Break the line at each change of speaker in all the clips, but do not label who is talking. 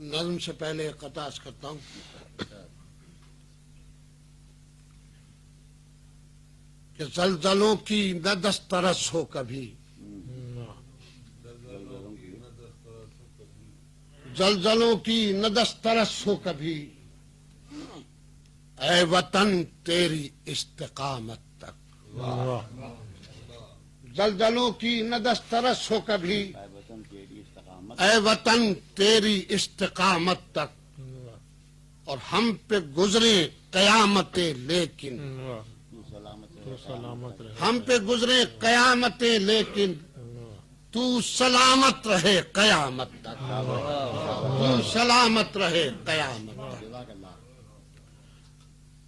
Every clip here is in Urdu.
نظم سے پہلے ایک قطع عرض کرتا ہوں کہ زلزلوں کی نہ دسترس ہو کبھی، زلزلوں کی نہ دسترس ہو کبھی، اے وطن تیری استقامت تک، زلزلوں کی نہ دسترس ہو کبھی، اے وطن تیری استقامت تک، اور ہم پہ گزرے قیامتیں لیکن، ہم پہ گزرے قیامتیں لیکن تو سلامت رہے قیامت تک، تو سلامت رہے قیامت تک۔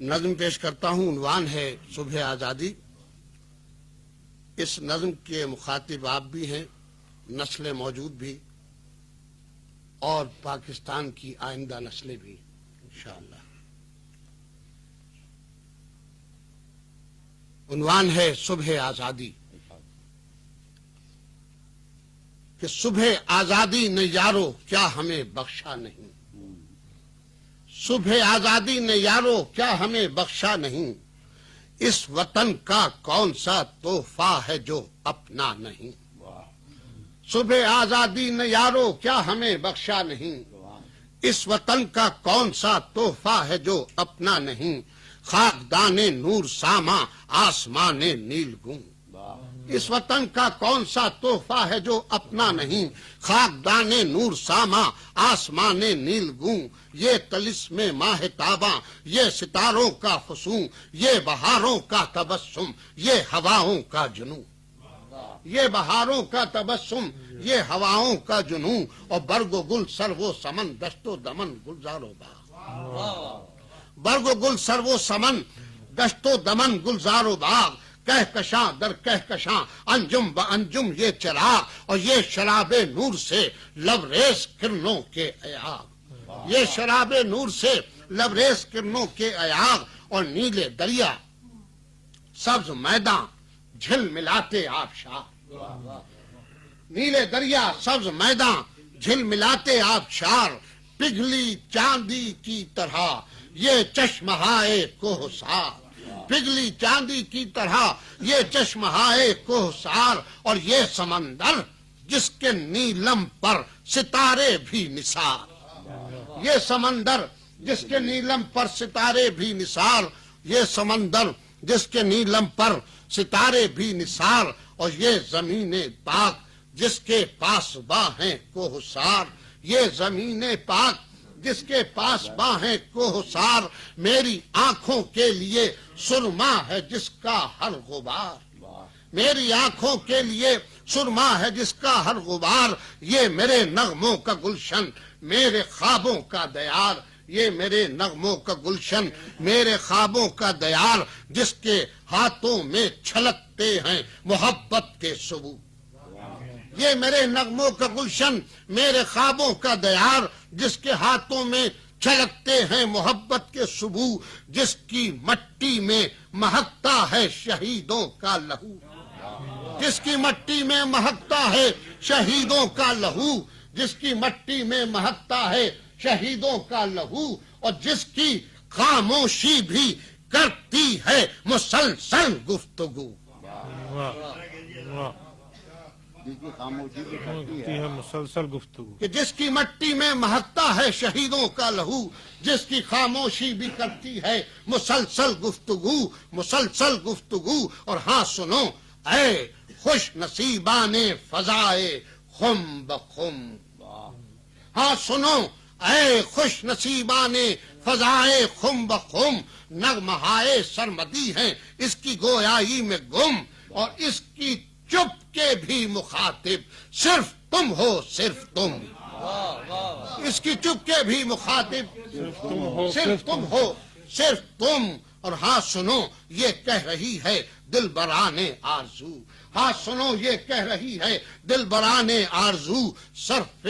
نظم پیش کرتا ہوں، عنوان ہے صبح آزادی۔ اس نظم کے مخاطب آپ بھی ہیں، نسلیں موجود بھی، اور پاکستان کی آئندہ نسلیں بھی انشاءاللہ۔ عنوان ہے صبح آزادی کہ صبح آزادی نے یارو کیا ہمیں بخشا نہیں، صبح آزادی نے یارو کیا ہمیں بخشا نہیں، اس وطن کا کون سا تحفہ ہے جو اپنا نہیں، صبح آزادی نے یارو کیا ہمیں بخشا نہیں، اس وطن کا کون سا تحفہ ہے جو اپنا نہیں، خاک دانے نور ساما آسمان نیل گوں، اس وطن کا کون سا تحفہ ہے جو اپنا نہیں، خاک دانے نور ساما آسمان نیل گوں، یہ طلسم ماہ تاباں، یہ ستاروں کا حسن، یہ بہاروں کا تبسم، یہ ہواؤں کا جنوں، یہ بہاروں کا تبسم، یہ ہواؤں کا جنوں، اور برگ و گل سرو و سمن دشت و دمن گلزار و باغ، برگ و گل سرو و سمن دشت و دمن گلزار و باغ، کہکشاں در کہکشاں انجم با انجم یہ چراغ، اور یہ شراب نور سے لبریز کرنوں کے ایاغ، یہ شراب نور سے لبریز کرنوں کے ایاغ، اور نیلے دریا سبز میدان جھل ملاتے آبشار، نیلے دریا سبز میدان جھل ملاتے آبشار، پگھلی چاندی کی طرح یہ چشمہائے کوہسار، پگھلی چاندی کی طرح یہ چشمہائے کوہسار، اور یہ سمندر جس کے نیلم پر ستارے بھی نثار، یہ سمندر جس کے نیلم پر ستارے بھی نثار، یہ سمندر جس کے نیلم پر ستارے بھی نثار، اور یہ زمین پاک جس کے پاس باہیں کوہسار، یہ زمین پاک جس کے پاس باہیں کوہسار، میری آنکھوں کے لیے سرما ہے جس کا ہر غبار، میری آنکھوں کے لیے سرما ہے جس کا ہر غبار، یہ میرے نغموں کا گلشن میرے خوابوں کا دیار، یہ میرے نغموں کا گلشن میرے خوابوں کا دیار، جس کے ہاتھوں میں چھلکتے ہیں محبت کے ثبوت، یہ میرے نغموں کا گلشن میرے خوابوں کا دیار، جس کے ہاتھوں میں چھلکتے ہیں محبت کے ثبوت، جس کی مٹی میں مہکتا ہے شہیدوں کا لہو، جس کی مٹی میں مہکتا ہے شہیدوں کا لہو، جس کی مٹی میں مہکتا ہے شہیدوں کا لہو، اور جس کی خاموشی بھی کرتی ہے مسلسل گفتگو،
مسلسل گفتگو،
کہ جس کی مٹی میں مہکتا ہے شہیدوں کا لہو، جس کی خاموشی بھی کرتی ہے مسلسل گفتگو، مسلسل گفتگو، اور ہاں سنو اے خوش نصیبان فضائے خم بخم، ہاں سنو اے خوش نصیبان فضائے خم بخم، نغمہائے سرمدی ہیں اس کی گویائی میں گم، اور اس کی چپ کے بھی مخاطب صرف تم ہو، صرف تم، اس کی چپ کے بھی مخاطب صرف تم ہو، صرف تم، اور ہاں سنو یہ کہہ رہی ہے دل برانے آرزو، ہاں سنو یہ کہہ رہی ہے دل برانے آرزو، سرف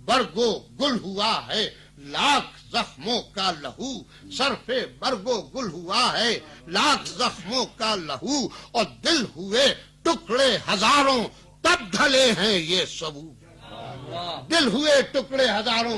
برگو گل ہوا ہے لاکھ زخموں کا لہو، سرف برگو گل ہوا ہے لاکھ زخموں کا لہو، اور دل ہوئے ٹکڑے ہزاروں تب ڈھلے ہیں یہ ثبوت، دل ہوئے ٹکڑے ہزاروں